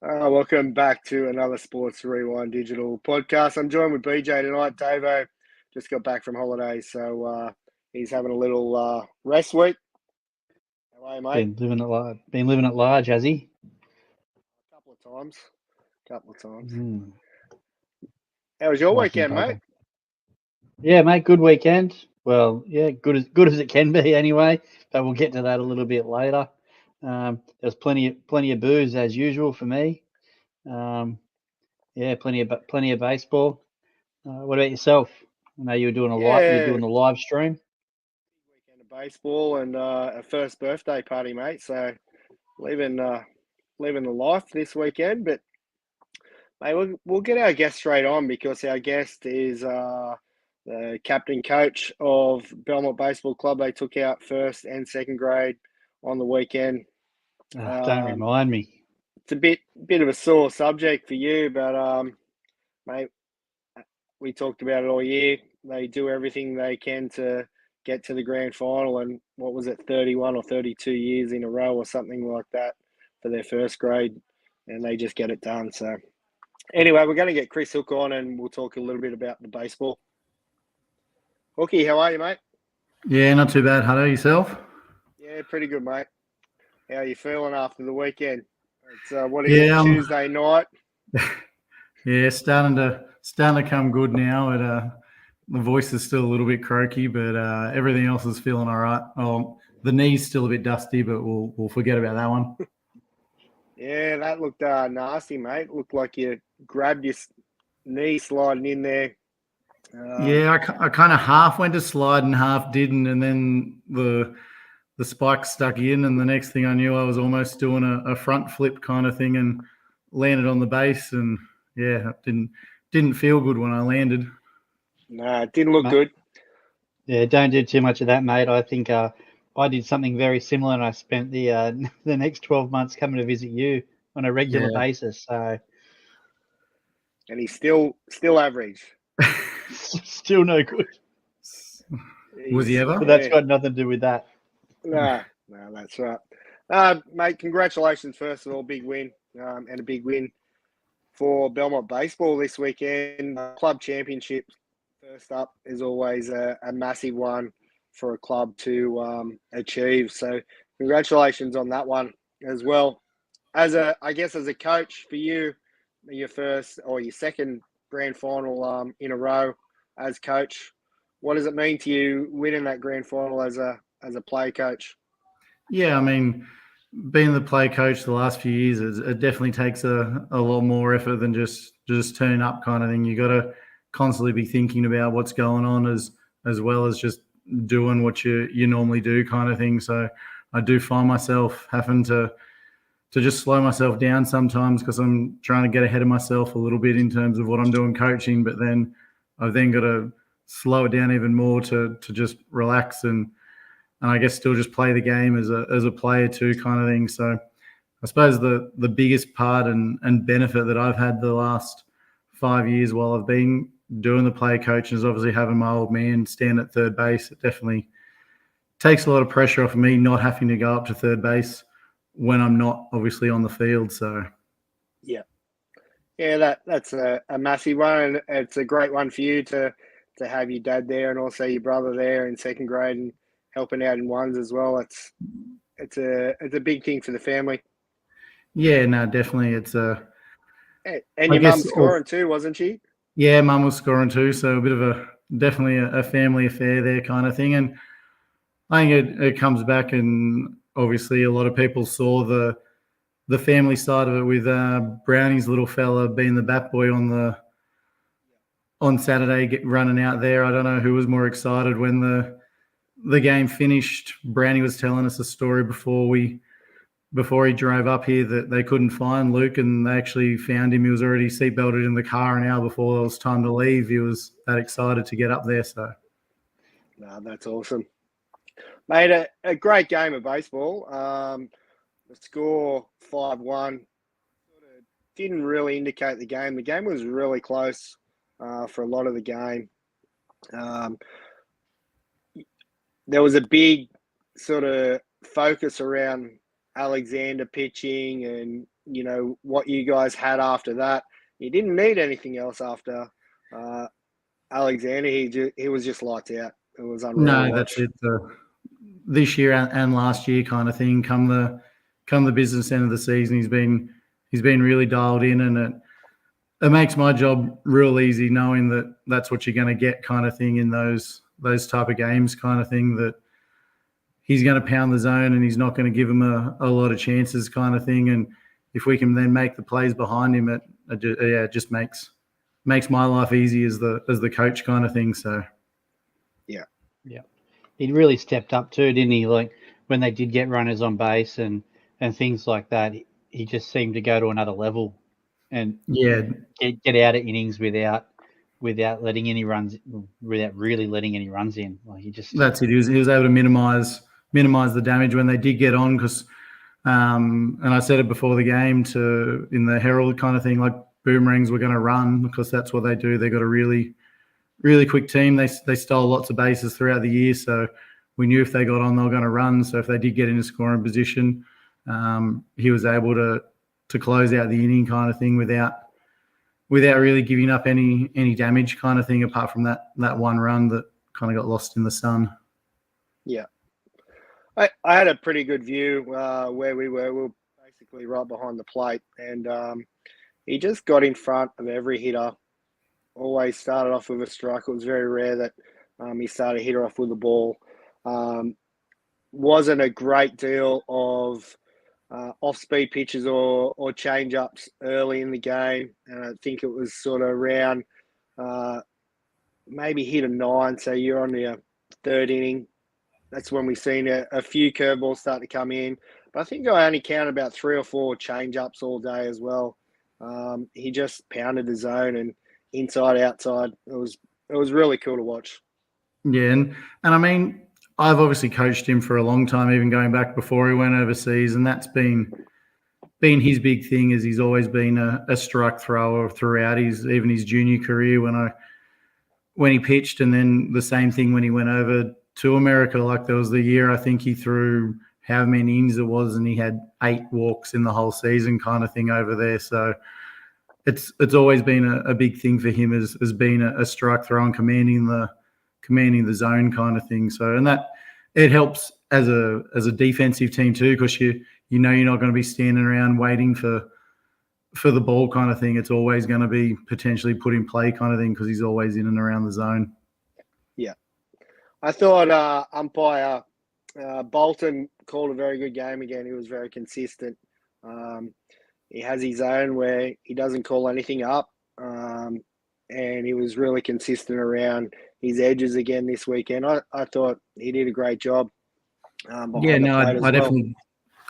Welcome back to another Sports Rewind Digital podcast. I'm joined with BJ tonight. Davo just got back from holidays, so he's having a little rest week. How are you, mate? Been living at large, has he? A couple of times. Mm, How was your lucky weekend, mate? bugger. Yeah, mate. Good weekend. Well, yeah, good as it can be anyway. But we'll get to that a little bit later. There's plenty of booze as usual for me. Um, yeah, plenty of baseball. What about yourself? I know you were doing you're Yeah, doing the live stream. weekend of baseball and a first birthday party, mate. So living living the life this weekend. But mate, we'll get our guest straight on because our guest is the captain coach of Belmont Baseball Club. They took out first and second grade on the weekend. Don't Um, remind me. it's a bit of a sore subject for you, but mate, we talked about it all year. They do everything they can to get to the grand final, and what was it, 31 or 32 years in a row or something like that for their first grade, and they just get it done. So anyway, we're going to get Chris Hook on, and we'll talk a little bit about the baseball. Hooky, how are you, mate? Yeah, not too bad. Hello, yourself? Yeah, pretty good, mate. How are you feeling after the weekend? It's what is it, Tuesday night? Yeah, starting to come good now. The voice is still a little bit croaky, but everything else is feeling all right. The knee's still a bit dusty, but we'll forget about that one. Yeah, that looked nasty, mate. Looked like you grabbed your knee sliding in there. Yeah, I kind of half went to slide and half didn't, and then the spike stuck in, and the next thing I knew, I was almost doing a front flip kind of thing and landed on the base, and yeah, it didn't feel good when I landed. No, it didn't look good. Yeah, don't do too much of that, mate. I think I did something very similar, and I spent the the next 12 months coming to visit you on a regular basis. So, and he's still average. Still no good. Was he ever? But that's got nothing to do with that. No, that's right. Mate, congratulations, first of all, big win, and a big win for Belmont Baseball this weekend. Club championship, first up, is always a massive one for a club to achieve. So congratulations on that one as well. As a coach for you, your first or your second grand final in a row as coach, what does it mean to you winning that grand final as a play coach? Yeah, I mean, being the play coach the last few years, it definitely takes a lot more effort than just turning up kind of thing. You got to constantly be thinking about what's going on as well as just doing what you normally do kind of thing. So I do find myself having to just slow myself down sometimes because I'm trying to get ahead of myself a little bit in terms of what I'm doing coaching, but then I've then got to slow it down even more to just relax and I guess still just play the game as a player too, kind of thing. So I suppose the biggest part and benefit that I've had the last 5 years while I've been doing the play coaching is obviously having my old man stand at third base. It definitely takes a lot of pressure off of me not having to go up to third base when I'm not obviously on the field. So yeah, that's a massive one, and it's a great one for you to have your dad there and also your brother there in second grade and helping out in ones as well. It's a big thing for the family. Yeah, no, definitely. It's and your mum scoring too, wasn't she? Yeah, mum was scoring too, so a bit of definitely a family affair there kind of thing. And I think it comes back, and obviously a lot of people saw the family side of it with Brownie's little fella being the bat boy on Saturday, running out there. I don't know who was more excited when the game finished. Brownie was telling us a story before he drove up here that they couldn't find Luke, and they actually found him. He was already seatbelted in the car an hour before it was time to leave. He was that excited to get up there. So, no, that's awesome. Made a great game of baseball. The score 5-1 didn't really indicate the game. The game was really close for a lot of the game. There was a big sort of focus around Alexander pitching and what you guys had after that. He didn't need anything else after Alexander. He was just lights out. It was unreal. No, that's it. This year and last year kind of thing. Come the business end of the season, he's been really dialed in, and it makes my job real easy knowing that that's what you're going to get kind of thing in those type of games kind of thing, that he's going to pound the zone and he's not going to give him a lot of chances kind of thing. And if we can then make the plays behind him, it just makes my life easy as the coach kind of thing. So yeah, he really stepped up too, didn't he? Like when they did get runners on base and things like that, he just seemed to go to another level and get out of innings without letting any runs, without really letting any runs in. Like that's it. He was able to minimize the damage when they did get on, because and I said it before the game in the Herald kind of thing, like boomerangs were going to run because that's what they do. They got a really, really quick team. They stole lots of bases throughout the year, so we knew if they got on, they were going to run. So if they did get into scoring position, he was able to close out the inning kind of thing without really giving up any damage kind of thing, apart from that one run that kind of got lost in the sun. Yeah. I had a pretty good view where we were. We were basically right behind the plate, and he just got in front of every hitter. Always started off with a strike. It was very rare that he started a hitter off with the ball. Wasn't a great deal of off-speed pitches or change-ups early in the game. And I think it was sort of around maybe hit a 9, so you're on your third inning. That's when we've seen a few curveballs start to come in. But I think I only counted about 3 or 4 change-ups all day as well. He just pounded the zone and inside, outside. It was really cool to watch. Yeah, and I mean, I've obviously coached him for a long time, even going back before he went overseas, and that's been his big thing. Is he's always been a strike thrower throughout even his junior career when he pitched, and then the same thing when he went over to America. Like there was the year I think he threw how many innings it was, and he had 8 walks in the whole season kind of thing over there. So it's always been a big thing for him as being a strike thrower and commanding the zone kind of thing. So, and that it helps as a defensive team too, because you know you're not going to be standing around waiting for the ball kind of thing. It's always going to be potentially put in play kind of thing, because he's always in and around the zone. Yeah, I thought umpire Bolton called a very good game again. He was very consistent. He has his own where he doesn't call anything up, and he was really consistent around his edges again this weekend. I thought he did a great job. I definitely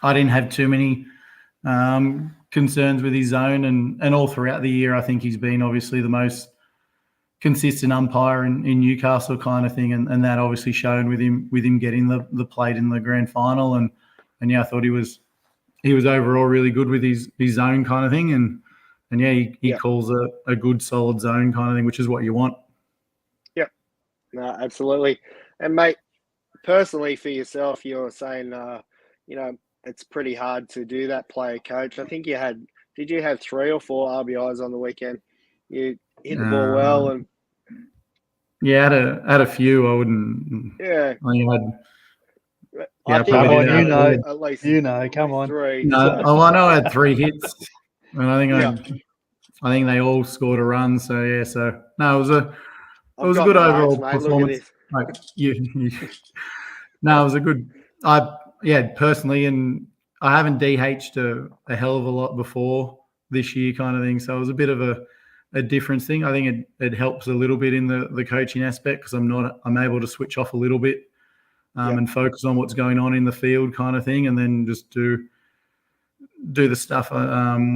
I didn't have too many concerns with his zone, and all throughout the year I think he's been obviously the most consistent umpire in Newcastle kind of thing, and that obviously shown with him getting the plate in the grand final, and I thought he was overall really good with his zone kind of thing, and he calls a good solid zone kind of thing, which is what you want. Yep, no, absolutely. And mate, personally for yourself, you're saying it's pretty hard to do that, player coach. I think did you have 3 or 4 RBIs on the weekend? You hit the ball well, and had a few. I wouldn't. Yeah. I think at least come on. 3. No, I know I had 3 hits, and I think they all scored a run. So it was a good overall performance. No, it was a good. Personally, and I haven't DH'd a hell of a lot before this year, kind of thing. So it was a bit of a difference thing. I think it helps a little bit in the coaching aspect, because I'm able to switch off a little bit. And focus on what's going on in the field kind of thing, and then just do the stuff when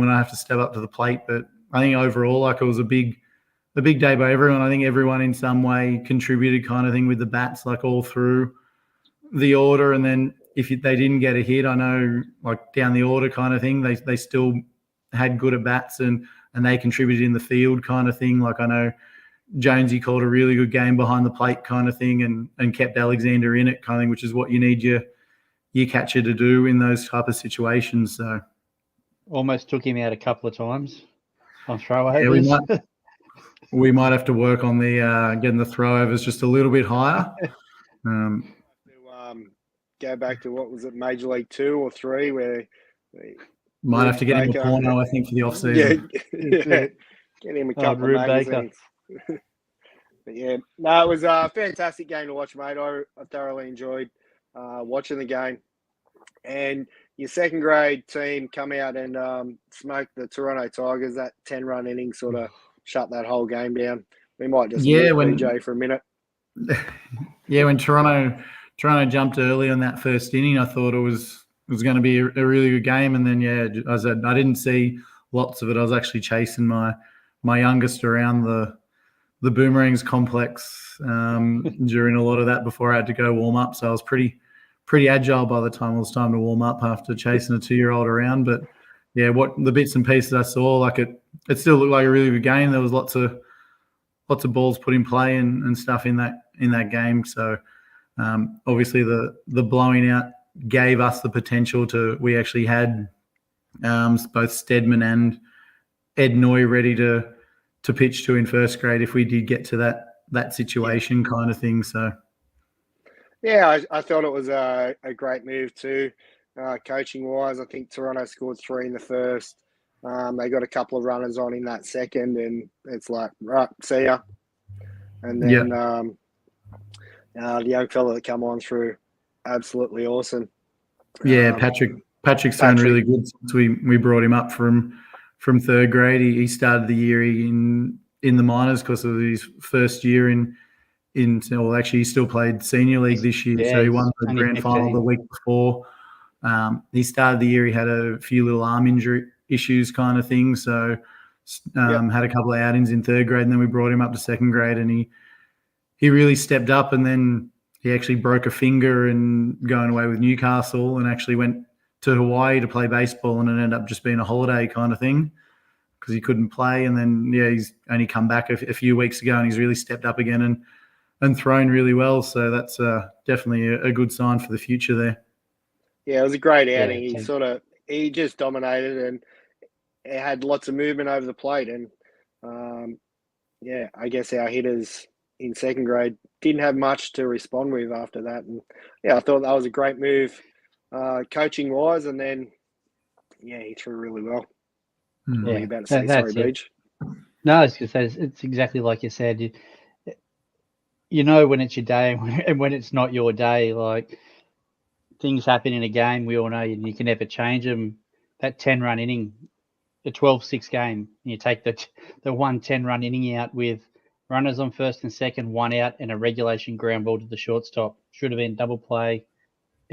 I have to step up to the plate. But I think overall, it was a big day by everyone. I think everyone in some way contributed kind of thing with the bats, like all through the order. And then if they didn't get a hit, I know like down the order kind of thing, they still had good at bats and they contributed in the field kind of thing. Like I know Jonesy called a really good game behind the plate kind of thing, and kept Alexander in it kind of thing, which is what you need your catcher to do in those type of situations. So Almost took him out a couple of times on Yeah, throwovers. we might have to work on the getting the throwovers just a little bit higher. To go back to what was it, Major League 2 or 3, where Might have to get him a Baker. porno, I think, for the off season. Yeah, get him a couple of Rube Baker. magazines. But yeah, no, it was a fantastic game to watch, mate. I thoroughly enjoyed watching the game. And your second grade team come out and smoke the Toronto Tigers. That 10-run inning sort of shut that whole game down. We might just mute BJ for a minute. Yeah, when Toronto jumped early on that first inning, I thought it was going to be a really good game. And then, yeah, I didn't see lots of it. I was actually chasing my youngest around the Boomerangs complex during a lot of that before I had to go warm up. So I was pretty agile by the time it was time to warm up after chasing a 2-year-old around. But yeah, what the bits and pieces I saw, like it still looked like a really good game. There was lots of balls put in play and stuff in that game. So obviously the blowing out gave us the potential we actually had both Stedman and Ed Noy ready to pitch to in first grade if we did get to that situation kind of thing. So yeah, I thought it was a great move too, coaching wise. I think Toronto scored 3 in the first. They got a couple of runners on in that second, and it's like, right, see ya. And then the young fella that come on through, absolutely awesome. Yeah, Patrick's done really good since we brought him up from third grade. He started the year in the minors because of his first year well, actually he still played senior league this year. So he won the grand final the week before. He started the year, he had a few little arm injury issues kind of thing. So had a couple of outings in third grade, and then we brought him up to second grade, and he really stepped up. And then he actually broke a finger and going away with Newcastle, and actually went to Hawaii to play baseball, and it ended up just being a holiday kind of thing because he couldn't play. And then he's only come back a few weeks ago, and he's really stepped up again and thrown really well. So that's definitely a good sign for the future there. Yeah, it was a great outing. He just dominated, and it had lots of movement over the plate. And I guess our hitters in second grade didn't have much to respond with after that. And yeah, I thought that was a great move, coaching wise. And then he threw really well. What were you about to say? Sorry, Beach. No, I was going to say it's exactly like you said. You know when it's your day and when it's not your day. Like, things happen in a game, we all know you can never change them. That 10-run inning, the 12-6 game, and you take the 1 10-run inning out with runners on first and second, 1 out, and a regulation ground ball to the shortstop. Should have been double play,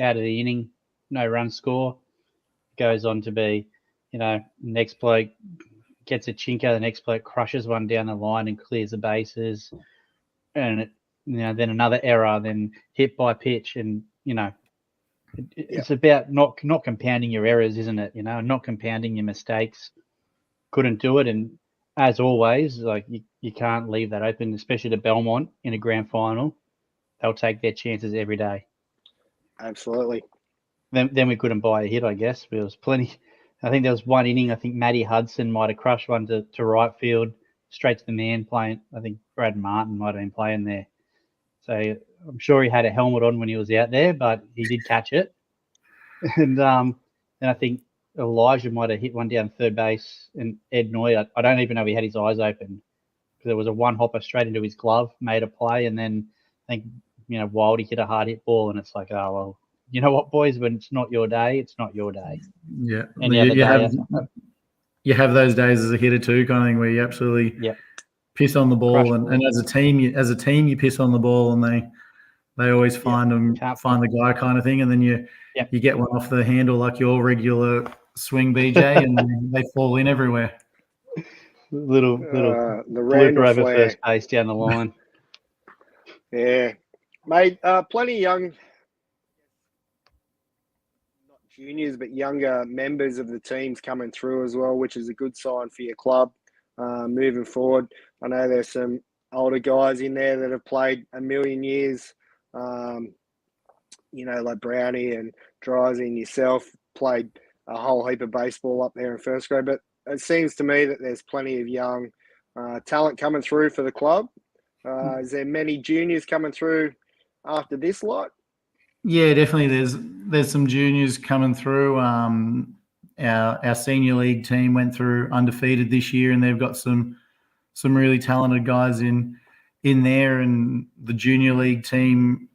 out of the inning, no run score. Goes on to be, next bloke gets a chinker, the next bloke crushes one down the line and clears the bases, and then another error, then hit by pitch, and it's about not compounding your errors, isn't it? Not compounding your mistakes. Couldn't do it, and as always, like you can't leave that open, especially to Belmont in a grand final. They'll take their chances every day. Absolutely. Then we couldn't buy a hit, I guess. There was plenty. I think there was one inning. I think Matty Hudson might have crushed one to right field, straight to the man playing. I think Brad Martin might have been playing there. So I'm sure he had a helmet on when he was out there, but he did catch it. And I think Elijah might have hit one down third base, and Ed Noy, I don't even know if he had his eyes open, because there was a one hopper straight into his glove, made a play, and then I think Wildy hit a hard hit ball, and it's like, oh well, you know what, boys, when it's not your day, it's not your day. Yeah, you have those days as a hitter too, kind of thing, where you absolutely piss on the ball, and as a team you piss on the ball, and they always find the guy kind of thing, and then you get one off the handle like your regular swing, BJ, and they fall in everywhere. Little the blooper over first base down the line. Yeah, mate. Plenty of young, not juniors, but younger members of the teams coming through as well, which is a good sign for your club moving forward. I know there's some older guys in there that have played a million years. Like Brownie and Dries and yourself played a whole heap of baseball up there in first grade. But it seems to me that there's plenty of young talent coming through for the club. Is there many juniors coming through after this lot? Yeah, definitely. There's some juniors coming through. Our senior league team went through undefeated this year, and they've got some really talented guys in there. And the junior league team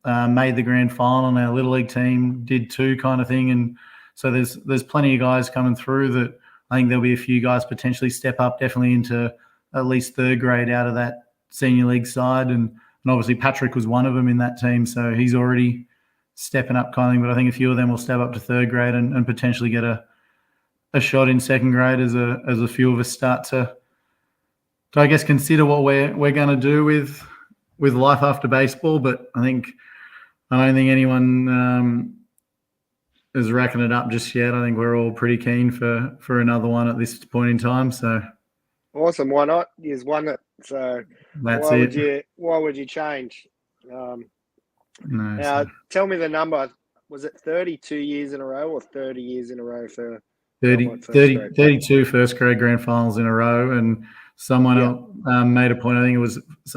made the grand final, and our little league team did too, kind of thing. And so there's plenty of guys coming through that I think there'll be a few guys potentially step up, definitely into at least third grade out of that senior league side. And obviously Patrick was one of them in that team, so he's already stepping up kind of thing. But I think a few of them will step up to third grade and potentially get a shot in second grade as a few of us start to I guess consider what we're going to do with life after baseball. But I don't think anyone is racking it up just yet. I think we're all pretty keen for another one at this point in time. So awesome. Why not? Here's one that. So why would you change? Now, tell me the number. Was it 32 years in a row or 30 years in a row for 32 first grade grand finals in a row? And someone else made a point. I think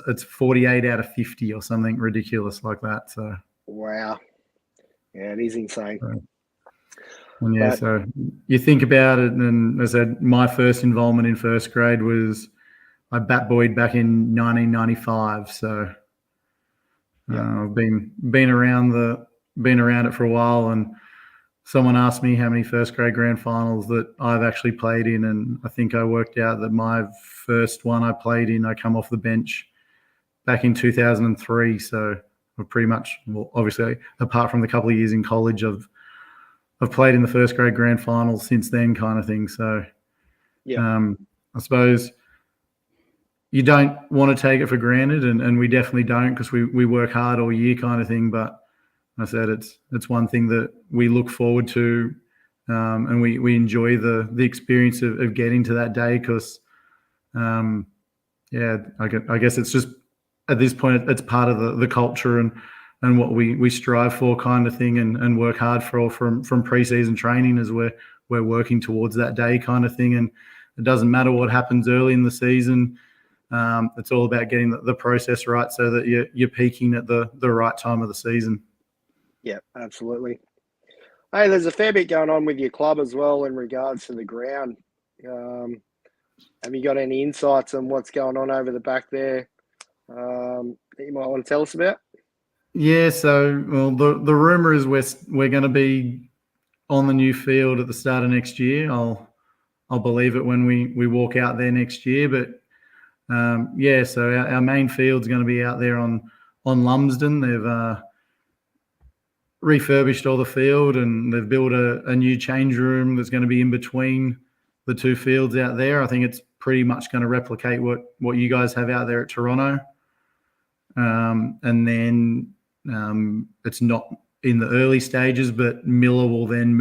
it's 48 out of 50 or something ridiculous like that. So wow, yeah, it is insane. So you think about it, and as I said, my first involvement in first grade was I bat boyed back in 1995. So I've been around it for a while. And someone asked me how many first grade grand finals that I've actually played in, and I think I worked out that my first one I played in, I come off the bench back in 2003. So I've pretty much, well, obviously, apart from the couple of years in college, I've played in the first grade grand finals since then, kind of thing. So I suppose you don't want to take it for granted, and we definitely don't, because we work hard all year, kind of thing. But I said it's one thing that we look forward to, and we enjoy the experience of getting to that day, because I guess it's just at this point it's part of the culture and what we strive for, kind of thing, and work hard for from preseason training as we're working towards that day, kind of thing. And it doesn't matter what happens early in the season. It's all about getting the process right so that you're peaking at the right time of the season. Yeah, absolutely. Hey, there's a fair bit going on with your club as well in regards to the ground. Have you got any insights on what's going on over the back there that you might want to tell us about? Yeah, so the rumor is we're going to be on the new field at the start of next year. I'll believe it when we walk out there next year. But so our main field's going to be out there on Lumsden. They've refurbished all the field, and they've built a new change room that's going to be in between the two fields out there. I think it's pretty much going to replicate what you guys have out there at Toronto. And then it's not in the early stages, but Miller will then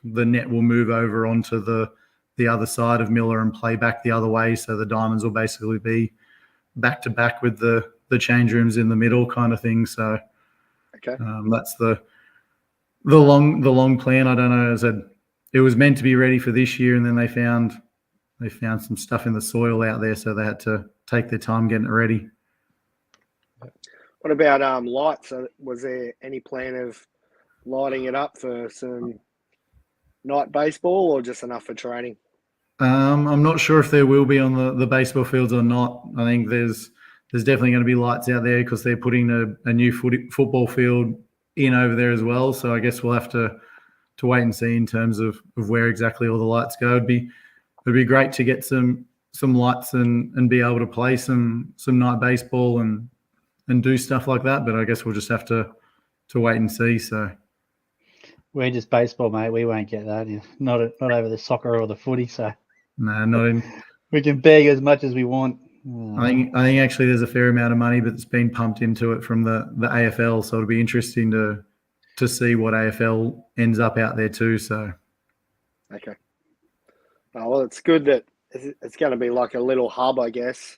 the net will move over onto the other side of Miller and play back the other way. So the Diamonds will basically be back to back with the change rooms in the middle, kind of thing. So that's the long plan. I don't know. As I said, it was meant to be ready for this year, and then they found some stuff in the soil out there, so they had to take their time getting it ready. What about lights? Was there any plan of lighting it up for some night baseball, or just enough for training? I'm not sure if there will be on the baseball fields or not. I think there's definitely going to be lights out there, because they're putting a new football field in over there as well. So I guess we'll have to wait and see in terms of where exactly all the lights go. It'd be great to get some lights and be able to play some night baseball and do stuff like that. But I guess we'll just have to wait and see. So we're just baseball, mate. We won't get that. Not over the soccer or the footy. So no, not in. We can beg as much as we want. I think actually there's a fair amount of money that's been pumped into it from the AFL, so it'll be interesting to see what AFL ends up out there too. So okay. Oh, well, it's good that it's going to be like a little hub, I guess.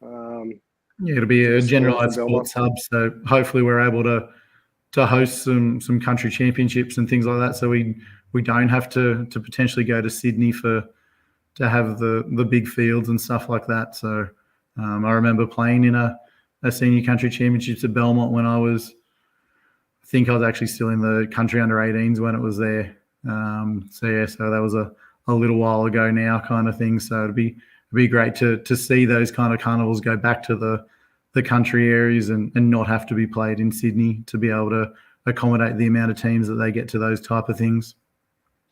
It'll be a generalised sports hub, so hopefully we're able to host some country championships and things like that. So we we don't have to potentially go to Sydney to have the big fields and stuff like that. So I remember playing in a senior country championships at Belmont when I think I was actually still in the country under 18s when it was there. So that was a little while ago now, kind of thing. So it'd be great to see those kind of carnivals go back to the country areas and not have to be played in Sydney, to be able to accommodate the amount of teams that they get to those type of things.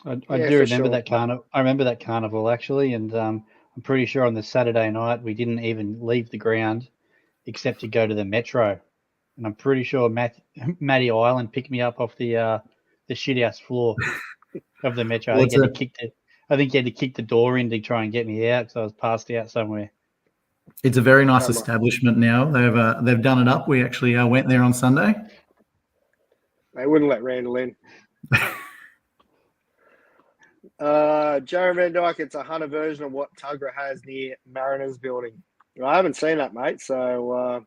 I do remember that carnival. I remember that carnival actually, and I'm pretty sure on the Saturday night we didn't even leave the ground except to go to the Metro, and I'm pretty sure Matty Island picked me up off the shit house floor of the Metro. I think he had to kick the door in to try and get me out because I was passed out somewhere. It's a very nice establishment now. They've done it up. We actually went there on Sunday. They wouldn't let Randall in. Joe Van Dyke, it's a Hunter version of what Tuggerah has near Mariners building. I haven't seen that, mate, so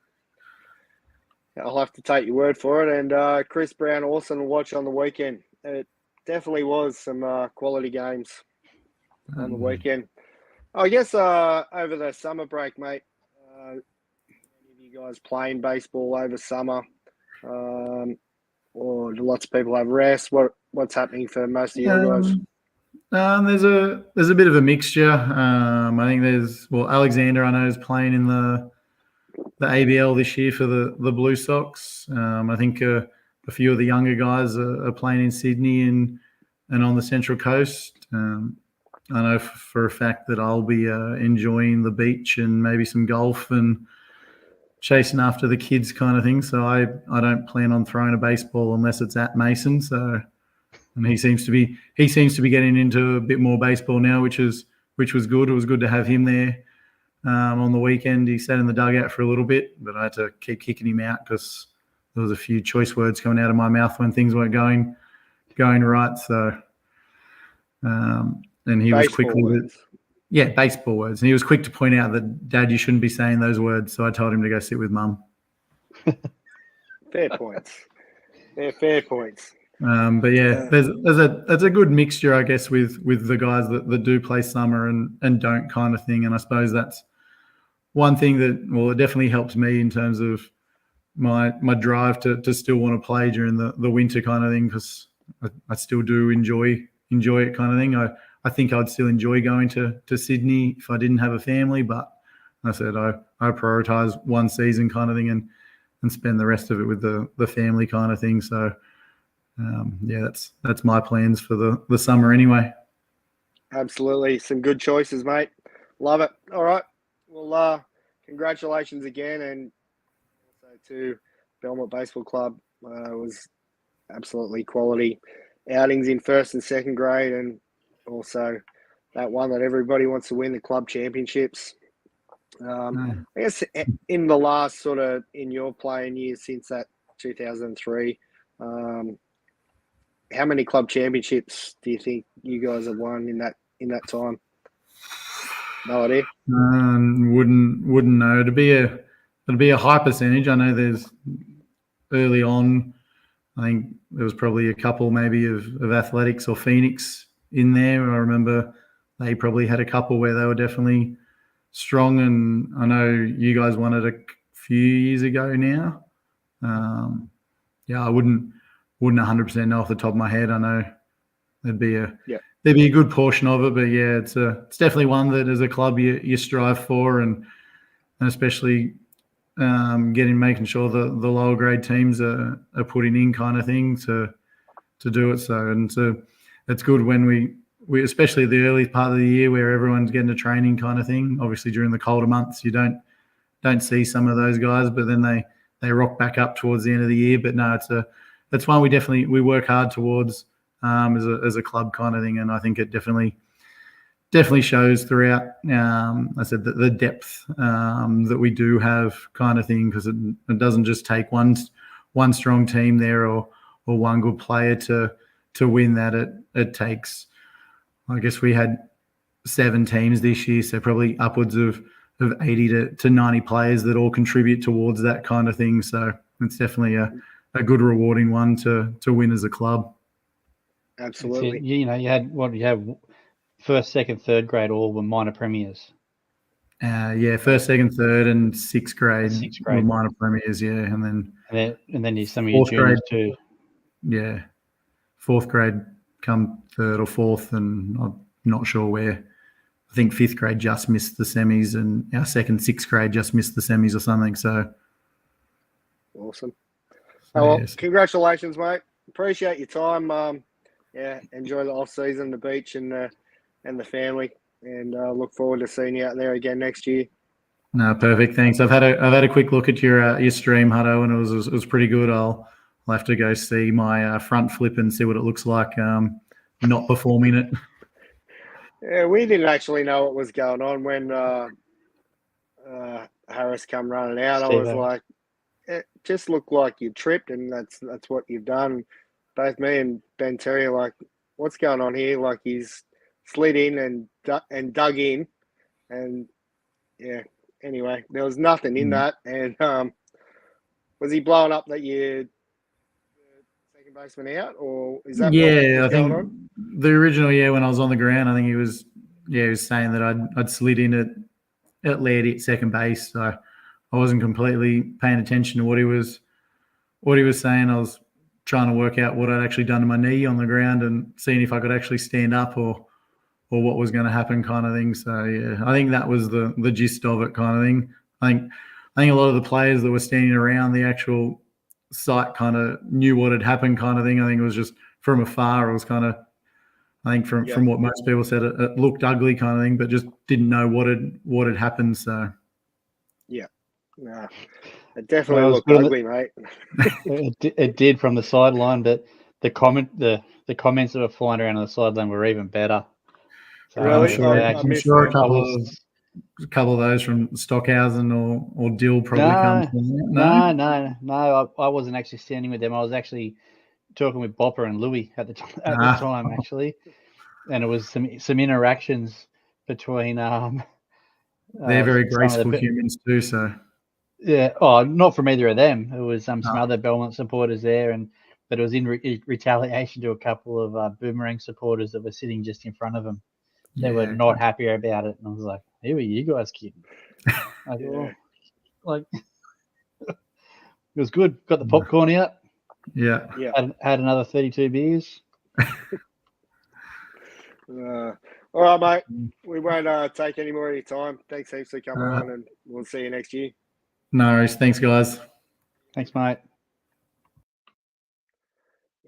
I'll have to take your word for it. And Chris Brown, awesome to watch on the weekend. It definitely was some quality games on the weekend. I guess over the summer break, mate, any of you guys playing baseball over summer? Or do lots of people have rest? What's happening for most of you guys? There's a bit of a mixture. I think Alexander, I know, is playing in the ABL this year for the Blue Sox. I think a few of the younger guys are playing in Sydney and on the Central Coast. I know for a fact that I'll be enjoying the beach and maybe some golf and chasing after the kids kind of thing. So I don't plan on throwing a baseball unless it's at Mason. So, and he seems to be getting into a bit more baseball now, which was good. It was good to have him there on the weekend. He sat in the dugout for a little bit, but I had to keep kicking him out because there was a few choice words coming out of my mouth when things weren't going right. So, and he was quickly baseball words. And he was quick to point out that, Dad, you shouldn't be saying those words. So I told him to go sit with Mum. Fair points. Fair points. But yeah, there's a good mixture, I guess, with the guys that do play summer and don't kind of thing. And I suppose that's one thing that, it definitely helps me in terms of my drive to still want to play during the winter kind of thing, because I still do enjoy it kind of thing. I think I'd still enjoy going to Sydney if I didn't have a family, but I said I prioritise one season kind of thing and spend the rest of it with the family kind of thing. So that's my plans for the summer anyway. Absolutely, some good choices, mate. Love it. All right, well, congratulations again, and also to Belmont Baseball Club. It was absolutely quality outings in first and second grade, and also that one that everybody wants to win, the club championships. I guess in the last in your playing years since that 2003, how many club championships do you think you guys have won in that time? No idea. Wouldn't know. It'd be a high percentage. I know there's early on, I think there was probably a couple maybe of Athletics or Phoenix in there. I remember they probably had a couple where they were definitely strong, and I know you guys won it a few years ago now. I wouldn't 100% know off the top of my head. I know there'd be a good portion of it, but yeah, it's definitely one that as a club you strive for, and especially making sure the lower grade teams are putting in kind of thing to do it. So it's good when we especially the early part of the year where everyone's getting a training kind of thing. Obviously during the colder months you don't see some of those guys, but then they rock back up towards the end of the year. But no, it's one we work hard towards as a club kind of thing, and I think it definitely shows throughout. I said the depth that we do have kind of thing, because it doesn't just take one strong team there or one good player to win that. It takes, I guess we had 7 teams this year, so probably upwards of 80 to 90 players that all contribute towards that kind of thing. So it's definitely a good rewarding one to win as a club. Absolutely. You know, you had first, second, third grade all were minor premiers. First, second, third, and sixth grade, Sixth were grade. minor premiers, and then some of your fourth juniors grade, too. Yeah, fourth grade come third or fourth, and I'm not sure where. I think fifth grade just missed the semis, and our second, sixth grade just missed the semis or something. So awesome. yes. Congratulations, mate. Appreciate your time. Enjoy the off season, the beach, and the family, and look forward to seeing you out there again next year. No, perfect. Thanks. I've had a quick look at your stream, Hutto, and it was pretty good. I'll have to go see my front flip and see what it looks like. Not performing it. Yeah, we didn't actually know what was going on when Harris come running out. I was like, it just looked like you tripped, and that's what you've done. Both me and Ben Terry are like, what's going on here? Like he's slid in and dug in, and yeah. Anyway, there was nothing in that, and was he blowing up that you second baseman out, or is that what was going on? The original when I was on the ground, I think he was saying that I'd slid in at Laird at second base, so I wasn't completely paying attention to what he was saying. I was trying to work out what I'd actually done to my knee on the ground and seeing if I could actually stand up or what was going to happen, kind of thing. So I think that was the gist of it, kind of thing. I think a lot of the players that were standing around the actual site kind of knew what had happened, kind of thing. I think it was just from afar. It was kind of, I think from what most people said, it looked ugly, kind of thing, but just didn't know what had happened. So it definitely looked ugly, mate. It did from the sideline, but the comments that were flying around on the sideline were even better. So really? I'm sure a couple of those from Stockhausen or Dill probably come. No. I wasn't actually standing with them. I was actually talking with Bopper and Louis at the time, actually, and it was some interactions between. They're very graceful humans too. So yeah. Oh, not from either of them. It was some other Belmont supporters there, but it was in retaliation to a couple of Boomerang supporters that were sitting just in front of them. They were not happy about it, and I was like, "Who are you guys kidding?" It was good. Got the popcorn out. Yeah. Had another 32 beers. All right, mate. We won't take any more of your time. Thanks heaps for coming on, and we'll see you next year. No worries. Thanks, guys. Thanks, mate.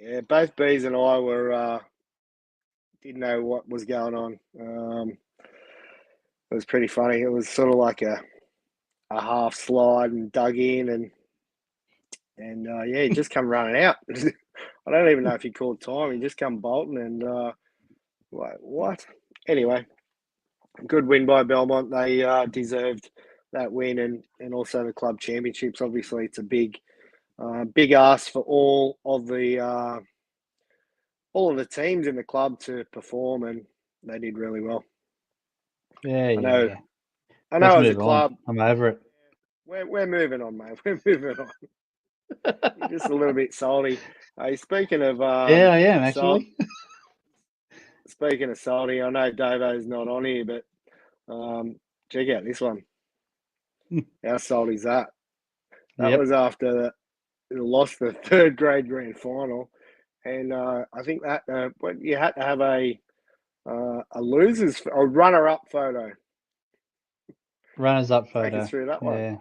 Yeah, both Bees and I were didn't know what was going on. It was pretty funny. It was sort of like a half slide and dug in, and he just come running out. I don't even know if he called time. He just come bolting, and like what? Anyway, good win by Belmont. They deserved that win, and also the club championships. Obviously, it's a big ask for all of the teams in the club to perform, and they did really well. Yeah, I know. As a club, I'm over it. We're moving on, mate. We're moving on. You're just a little bit salty. Speaking of, I am actually. Speaking of salty, I know Davo's not on here, but check out this one. How salty's that? That was after they lost the third grade grand final, and I think that you had to have a losers or runner-up photo. Runners-up photo. Take us through that one. Yeah.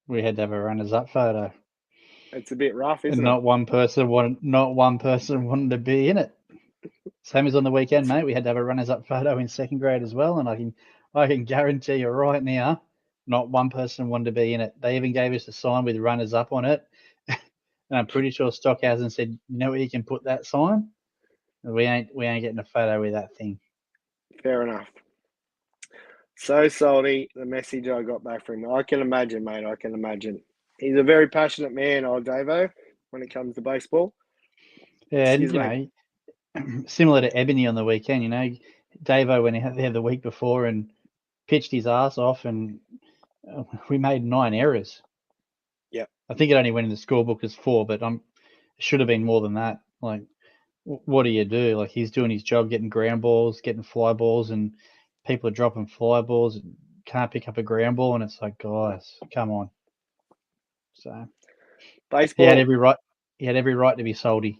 We had to have a runners-up photo. It's a bit rough, isn't it? Not one person wanted to be in it. Same as on the weekend, mate. We had to have a runners-up photo in second grade as well, and I can guarantee you right now, not one person wanted to be in it. They even gave us a sign with runners-up on it, and I'm pretty sure Stockhausen said, "You know where you can put that sign? We ain't getting a photo with that thing." Fair enough. So salty, the message I got back from him. I can imagine, mate. I can imagine. He's a very passionate man, old Davo, when it comes to baseball. Yeah, and, similar to Ebony on the weekend, Davo went out there the week before and pitched his ass off, and we made 9 errors. Yeah. I think it only went in the scorebook as 4, but it should have been more than that. Like, what do you do? Like, he's doing his job, getting ground balls, getting fly balls, and people are dropping fly balls and can't pick up a ground ball, and it's like, guys, come on. So Baseball. he had every right. He had every right to be salty.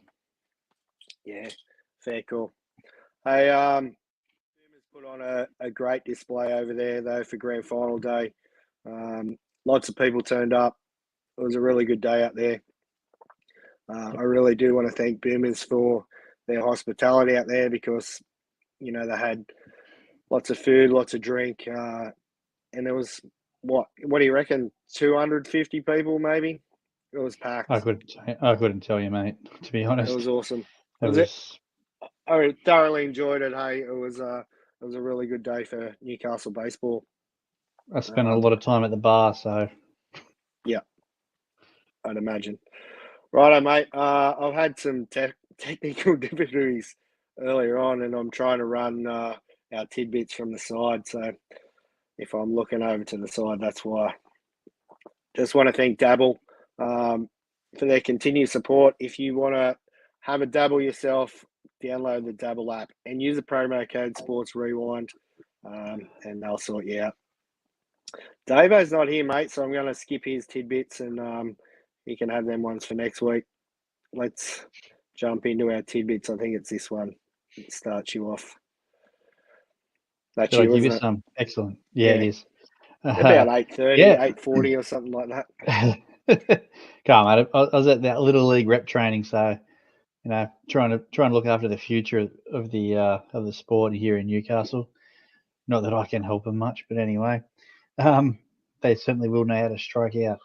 Yeah, fair call. Hey, Boomers put on a great display over there though for grand final day. Lots of people turned up. It was a really good day out there. I really do want to thank Boomers for their hospitality out there because, you know, they had lots of food, lots of drink, and there was what do you reckon? 250 people maybe. It was packed. I couldn't tell you, mate. To be honest, It was awesome. it I thoroughly enjoyed it. Hey, it was a really good day for Newcastle baseball. I spent a lot of time at the bar, so yeah, I'd imagine. Righto, mate. I've had some technical difficulties earlier on, and I'm trying to run our tidbits from the side. So if I'm looking over to the side, that's why. Just want to thank Dabble for their continued support. If you want to have a Dabble yourself, download the Dabble app and use the promo code SportsRewind, and they'll sort you out. Davo's not here, mate, so I'm going to skip his tidbits and he can have them ones for next week. Let's jump into our tidbits. I think it's this one. It starts you off. That's should I you, give you isn't it? some? Excellent. Yeah, it is. About 8:30, Yeah. 8:40 or something like that. Come on, mate. I was at that little league rep training, so trying to look after the future of the sport here in Newcastle. Not that I can help them much, but anyway, they certainly will know how to strike out.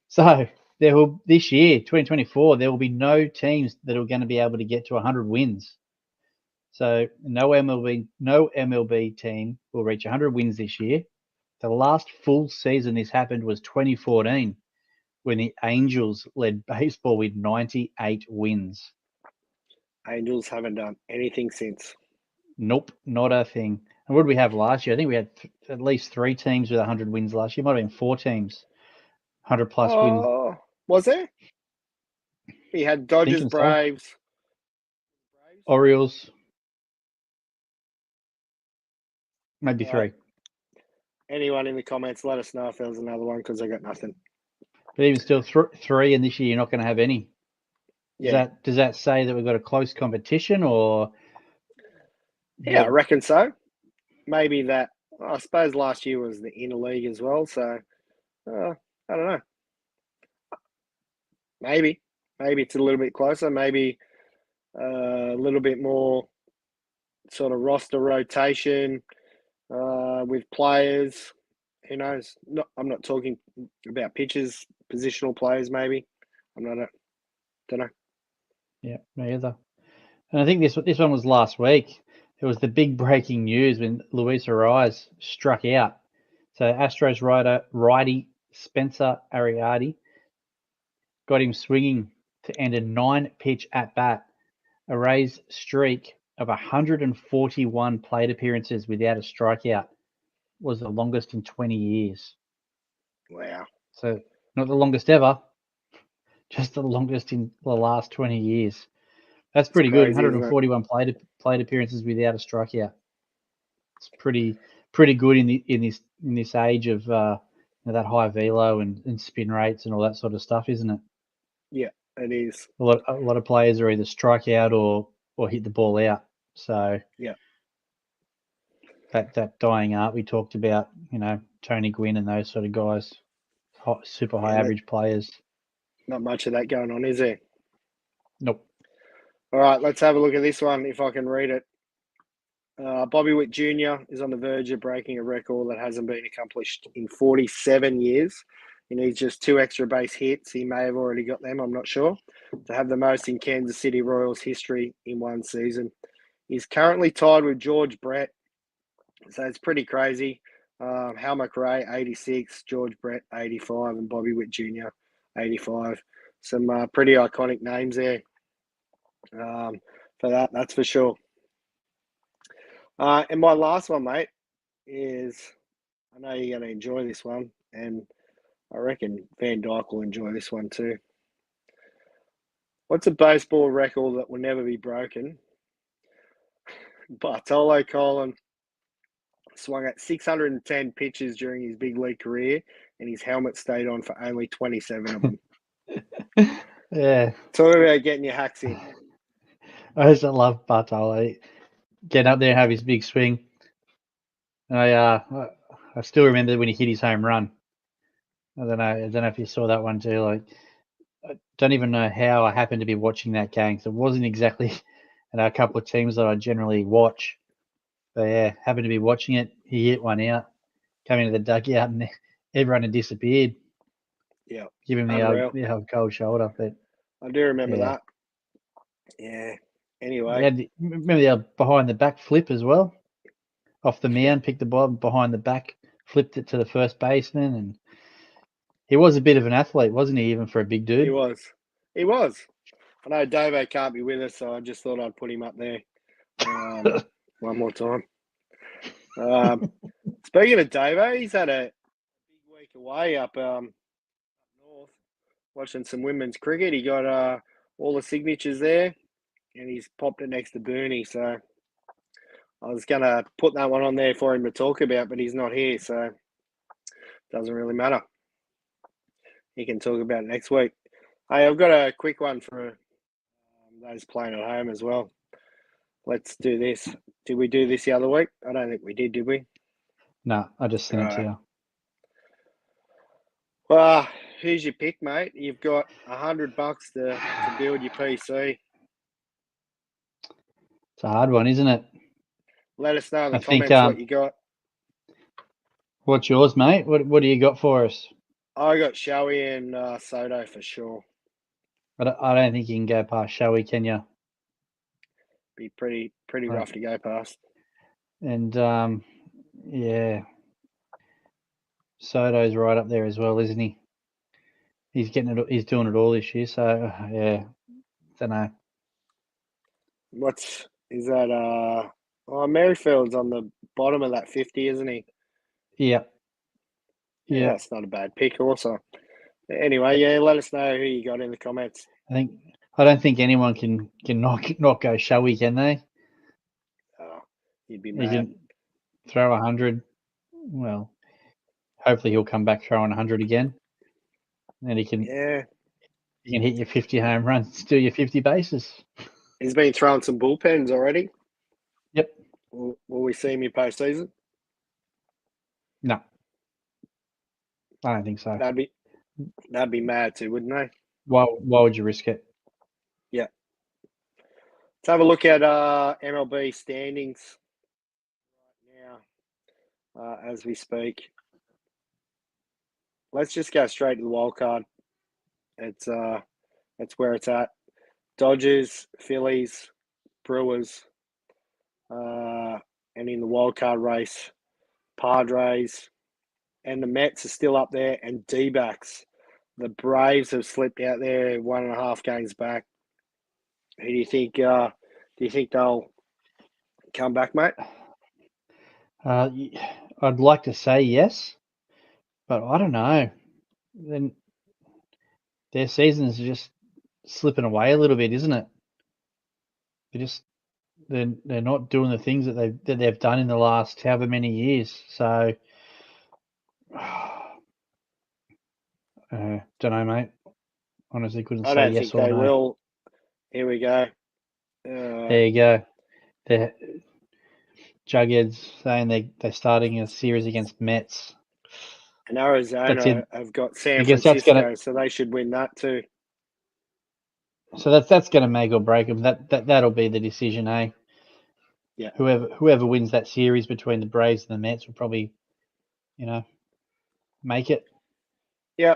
So this year, 2024, there will be no teams that are going to be able to get to 100 wins. So no MLB team will reach 100 wins this year. The last full season this happened was 2014, when the Angels led baseball with 98 wins. Angels haven't done anything since. Nope, not a thing. And what did we have last year? I think we had at least 3 teams with 100 wins last year. Might have been 4 teams, 100 plus wins. Was there? We had Dodgers, Thinking so. Braves, Orioles, maybe 3. Anyone in the comments, let us know if there was another one because I got nothing. But even still, 3, and this year you're not going to have any. Does that say that we've got a close competition, or? Yeah, I reckon so. Maybe that. I suppose last year was the interleague as well, so I don't know. Maybe it's a little bit closer. Maybe a little bit more sort of roster rotation with players. Who knows? I'm not talking about pitchers, positional players. Maybe don't know. Yeah, me either. And I think this one was last week. It was the big breaking news when Luis Ariz struck out. So Astros righty Spencer Arrieta got him swinging to end a 9-pitch at-bat. Arrays' streak of 141 plate appearances without a strikeout was the longest in 20 years. Wow. So not the longest ever, just the longest in the last 20 years. That's pretty good. 141 plate appearances without a strikeout. It's pretty good in this age of that high velo and spin rates and all that sort of stuff, isn't it? Yeah, it is. A lot of players are either strike out or hit the ball out. So yeah, that dying art we talked about, Tony Gwynn and those sort of guys, super high average players. Not much of that going on, is there? Nope. All right, let's have a look at this one if I can read it. Bobby Witt Jr. is on the verge of breaking a record that hasn't been accomplished in 47 years. He needs just 2 extra base hits. He may have already got them, I'm not sure, to have the most in Kansas City Royals history in one season. He's currently tied with George Brett, so it's pretty crazy. Hal McRae, 86, George Brett, 85, and Bobby Witt Jr., 85. Some pretty iconic names there for that's for sure. And my last one, mate, is I know you're going to enjoy this one, and I reckon Van Dyke will enjoy this one too. What's a baseball record that will never be broken? Bartolo Colon swung at 610 pitches during his big league career, and his helmet stayed on for only 27 of them. Yeah, Talk about getting your hacks in. I used to love Bartolo. Get up there and have his big swing. I still remember when he hit his home run. I don't know if you saw that one too. Like, I don't even know how I happened to be watching that game. So it wasn't exactly a couple of teams that I generally watch. But yeah, happened to be watching it. He hit one out, came into the dugout, and everyone had disappeared. Yeah, Give him the old cold shoulder. But I do remember yeah. that. Yeah. Anyway, remember the behind the back flip as well, off the mound, picked the ball behind the back, flipped it to the first baseman, and he was a bit of an athlete, wasn't he? Even for a big dude. He was. I know Davo can't be with us, so I just thought I'd put him up there one more time. Speaking of Davo, he's had a big week away up north, watching some women's cricket. He got all the signatures there, and he's popped it next to Bernie. So I was going to put that one on there for him to talk about, but he's not here, so it doesn't really matter. He can talk about it next week. Hey, I've got a quick one for those playing at home as well. Let's do this. Did we do this the other week? I don't think we did we? No, I just sent it to you. Well, who's your pick, mate? You've got $100 to build your PC. It's a hard one, isn't it? Let us know in the comments what you got. What's yours, mate? What do you got for us? I got Shoei and Soto for sure. I don't think you can go past Shoei, can you? Be pretty rough to go past. And yeah, Soto's right up there as well, isn't he? He's getting it. He's doing it all this year. So yeah, don't know. Is that? Merrifield's on the bottom of that 50, isn't he? Yeah. Yeah, that's not a bad pick. Also, anyway, yeah, let us know who you got in the comments. I don't think anyone can not go Shoei, can they? Oh, you'd be mad. He can throw 100. Well, hopefully he'll come back throwing 100 again, and he can. Yeah. You can hit your 50 home runs, do your 50 bases. He's been throwing some bullpens already. Yep. Will we see him in postseason? No, I don't think so. That'd be mad too, wouldn't they? Why would you risk it? Yeah. Let's have a look at MLB standings right now as we speak. Let's just go straight to the wild card. It's where it's at. Dodgers, Phillies, Brewers, and in the wild card race, Padres, and the Mets are still up there, and D-backs. The Braves have slipped out there 1.5 games back. Who do you think? Do you think they'll come back, mate? I'd like to say yes, but I don't know. Then their season's just slipping away a little bit, isn't it? They're not doing the things that they've done in the last however many years. So don't know, mate. Honestly, couldn't say yes or no. I don't think they will. Here we go. There you go. The Jughead's saying they're starting a series against Mets. And Arizona have got San Francisco, so they should win that too. So that's going to make or break them. That'll be the decision, eh? Yeah. Whoever wins that series between the Braves and the Mets will probably, make it. Yeah.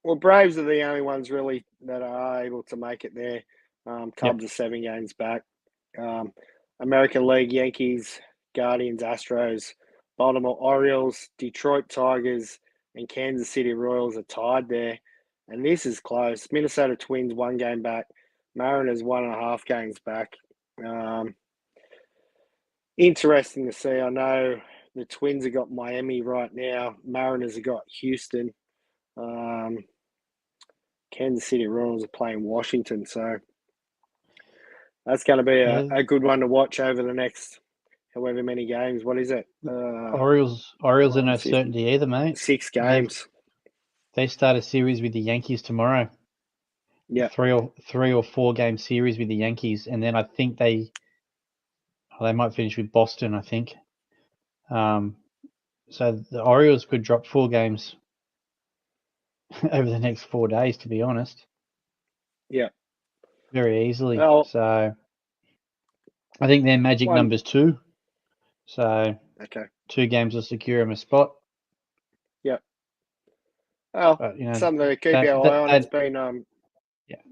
Well, Braves are the only ones really that are able to make it there. Cubs are 7 games back. American League, Yankees, Guardians, Astros, Baltimore Orioles, Detroit Tigers, and Kansas City Royals are tied there. And this is close. Minnesota Twins 1 game back. Mariners 1.5 games back. Interesting to see. I know the Twins have got Miami right now. Mariners have got Houston. Kansas City Royals are playing Washington. So That's going to be Yeah. a good one to watch over the next however many games. What is it? Orioles are no 50, certainty either, mate. 6 games. They start a series with the Yankees tomorrow. Yeah. 3 or 4 game series with the Yankees, and then I think they might finish with Boston. I think. So the Orioles could drop 4 games over the next 4 days. To be honest. Yeah. Very easily. Well, so I think their magic number's 2. So okay. 2 games will secure them a spot. Yeah. Well, But, something to keep our eye on. It's been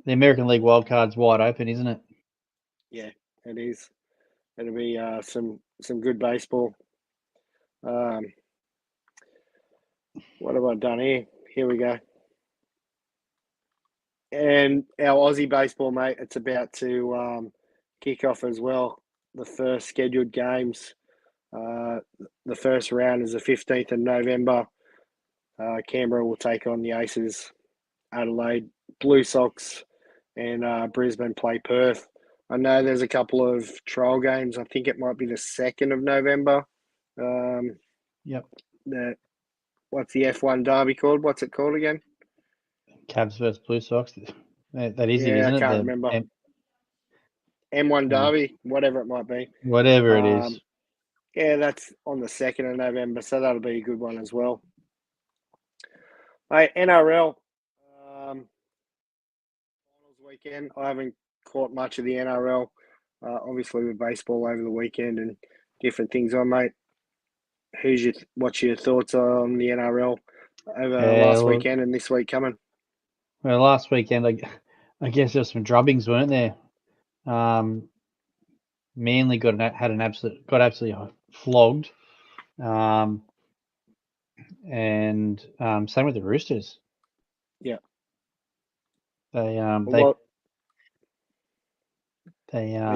the American League wildcard's wide open, isn't it? Yeah, it is. It'll be some good baseball. What have I done here? Here we go. And our Aussie baseball, mate, it's about to kick off as well. The first scheduled games. The first round is the 15th of November. Canberra will take on the Aces. Adelaide Blue Sox and Brisbane play Perth. I know there's a couple of trial games. I think it might be the 2nd of November. Yep. What's the F1 derby called? What's it called again? Cavs versus Blue Sox. That is it, Yeah, isn't I it? can't remember. M1 derby, whatever it might be. Whatever it is. Yeah, that's on the 2nd of November, so that'll be a good one as well. Hey, NRL. Finals weekend. I haven't caught much of the NRL. Obviously with baseball over the weekend and different things on, mate. What's your thoughts on the NRL over last weekend and this week coming? Well, last weekend, I guess there were some drubbings, weren't there? Manly got absolutely flogged, and same with the Roosters. Yeah, the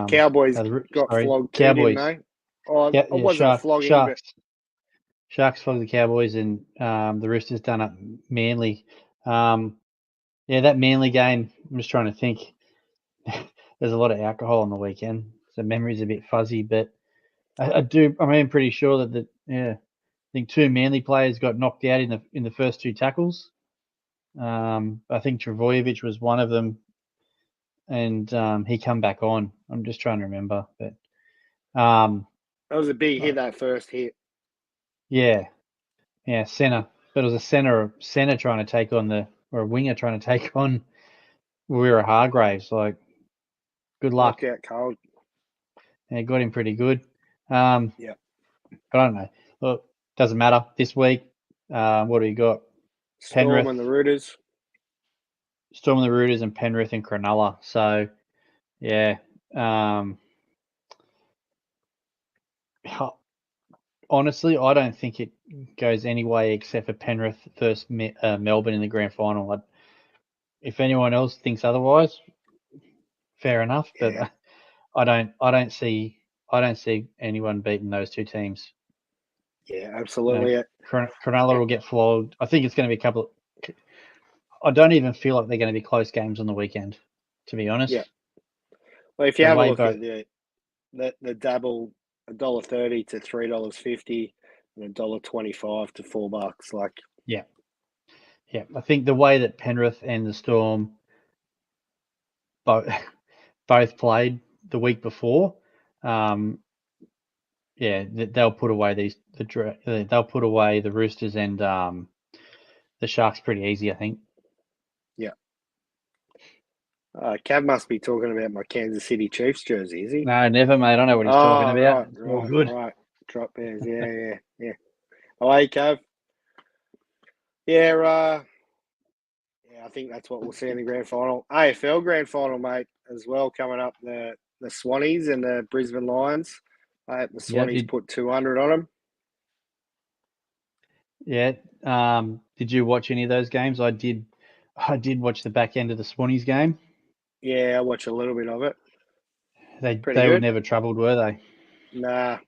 Cowboys got flogged too, didn't they? Oh, it wasn't a flogging, Sharks flogged the Cowboys, and the Roosters done up Manly. That Manly game, I'm just trying to think. There's a lot of alcohol on the weekend, so memory's a bit fuzzy, but I'm pretty sure that I think 2 Manly players got knocked out in the first 2 tackles. I think Travojevic was one of them, and he come back on. I'm just trying to remember, but that was a big hit. That first hit. Yeah, center, but it was a center trying to take on or a winger trying to take on Weira Hargraves. Like, good luck. Knocked out cold. Yeah, got him pretty good. Yeah. But I don't know. Look, doesn't matter. This week, what do you got? Storm and the Roosters. Storm and the Roosters and Penrith and Cronulla. So, yeah. Honestly, I don't think it goes any way except for Penrith versus Melbourne in the grand final. If anyone else thinks otherwise, fair enough. But I don't see anyone beating those 2 teams. Yeah, absolutely. Cronulla will get flogged. I think it's going to be a couple. I don't even feel like they're going to be close games on the weekend, to be honest. Yeah. Well, if you have a look at the Dabble, $1.30 to $3.50 and $1.25 to $4. Like, yeah. I think the way that Penrith and the Storm both played the week before, they'll put away they'll put away the Roosters and the Sharks pretty easy, I think. Yeah. Cav must be talking about my Kansas City Chiefs jersey, is he? No, never, mate. I don't know what he's talking about. Right, all good. Right. Drop bears. Yeah. Oh, hey, Cav. Yeah, I think that's what we'll see in the grand final. AFL grand final, mate, as well, coming up. The Swannies and the Brisbane Lions. The Swannies put 200 on them. Yeah. Did you watch any of those games? I did watch the back end of the Swannies game. Yeah, I watched a little bit of it. They were never troubled, were they? Nah.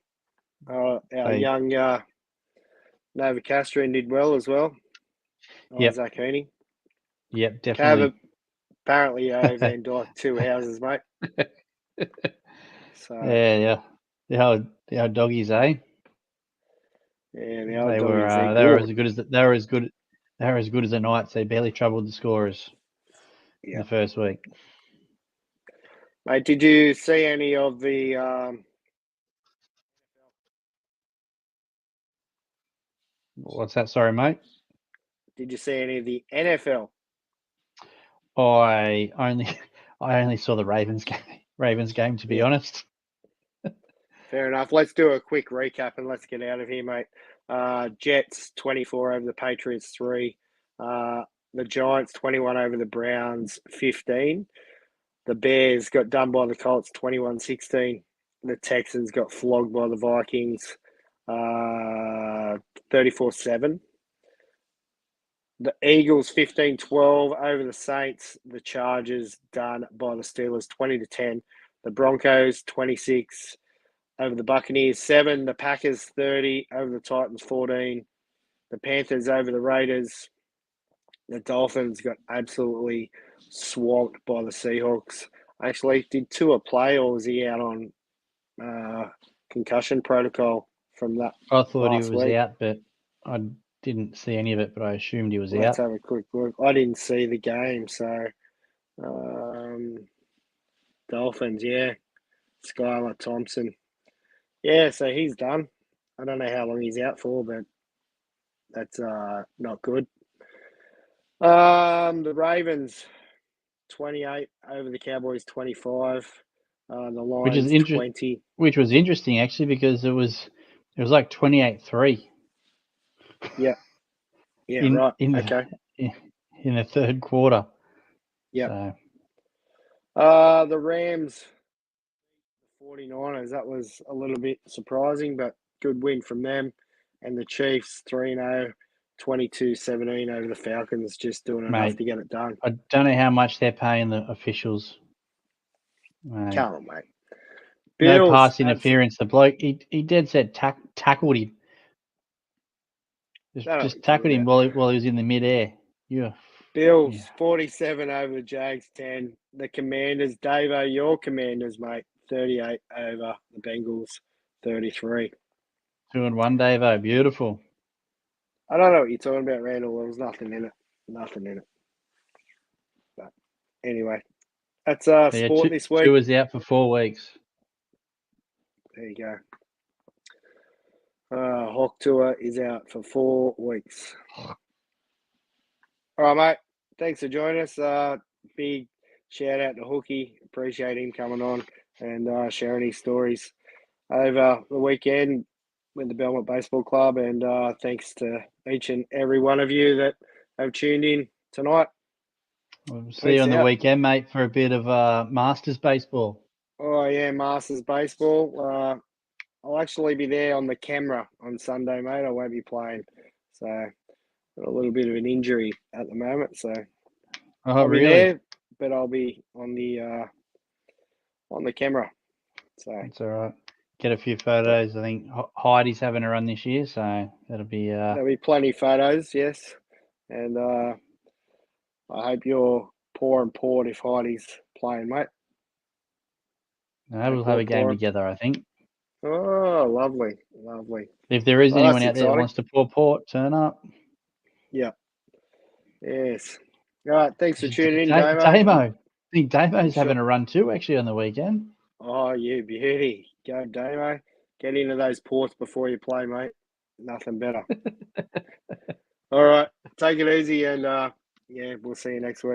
Our young Nova Castrian did well as well. Isaac Heaney. Yep, definitely. Cav, apparently Van Dyke 2 houses, mate. So Yeah. The old doggies, eh? yeah, the old They doggies, were they're they were good. as good as they were as good as the Knights. They barely troubled the scorers in Yeah. the first week. Mate, did you see any of the What's that? Sorry, mate. did you see any of the NFL? I only saw the Ravens game, to be Yeah. honest. Fair enough. Let's do a quick recap and let's get out of here, mate. Jets 24 over the Patriots 3. The Giants 21 over the Browns 15. The Bears got done by the Colts 21-16. The Texans got flogged by the Vikings 34-7. The Eagles 15-12 over the Saints. The Chargers done by the Steelers 20-10. The Broncos 26 over the Buccaneers 7. The Packers 30 over the Titans 14. The Panthers over the Raiders. The Dolphins got absolutely swamped by the Seahawks. Actually, did Tua play or was he out on concussion protocol from that I thought he last was week? out, but I didn't see any of it. But I assumed he was Let's out. have a quick look. I didn't see the game, so Dolphins, yeah. Skylar Thompson. Yeah, so he's done. I don't know how long he's out for, but that's not good. The Ravens 28 over the Cowboys 25. The Which is Lions 20. Which was interesting actually, because it was like 28-3 Yeah. Yeah, in right. in Okay. in the third quarter. Yeah. So The Rams 49ers, that was a little bit surprising, but good win from them. And the Chiefs 3-0, 22-17 over the Falcons, just doing enough mate, to get it done. I don't know how much they're paying the officials. Mate. Come on, mate. No Bills, pass interference. The bloke, he dead set tackled him. Just tackled him while he was in the midair. Yeah. Bills Yeah. 47 over the Jags 10. The Commanders, Davo, your Commanders, mate, 38 over the Bengals 33. 2-1, Davo. Beautiful. I don't know what you're talking about, Randall. There was nothing in it. Nothing in it. But anyway, that's sport this week. Two is out for 4 weeks. There you go. Hawk Tour is out for 4 weeks. All right, mate. Thanks for joining us. Big shout out to Hookie. Appreciate him coming on and sharing his stories over the weekend with the Belmont Baseball Club. And thanks to each and every one of you that have tuned in tonight. We'll see you on the weekend, mate, for a bit of Masters baseball. Oh, yeah, Masters baseball. I'll actually be there on the camera on Sunday, mate. I won't be playing. So, got a little bit of an injury at the moment. So, I'll be there, but I'll be on the camera. So, it's all right. Get a few photos. I think Heidi's having a run this year, so that'll be. There'll be plenty of photos, yes. And I hope you're pouring port if Heidi's playing, mate. No, we'll have a game together, I think. Oh, lovely, lovely. If there is anyone out there that wants to pour port, turn up. Yeah. Yes. All right. Thanks for tuning in, Damo. I think Damo's having a run too, actually, on the weekend. Oh, you beauty. Go, Damo. Get into those ports before you play, mate. Nothing better. All right. Take it easy, and yeah, we'll see you next week.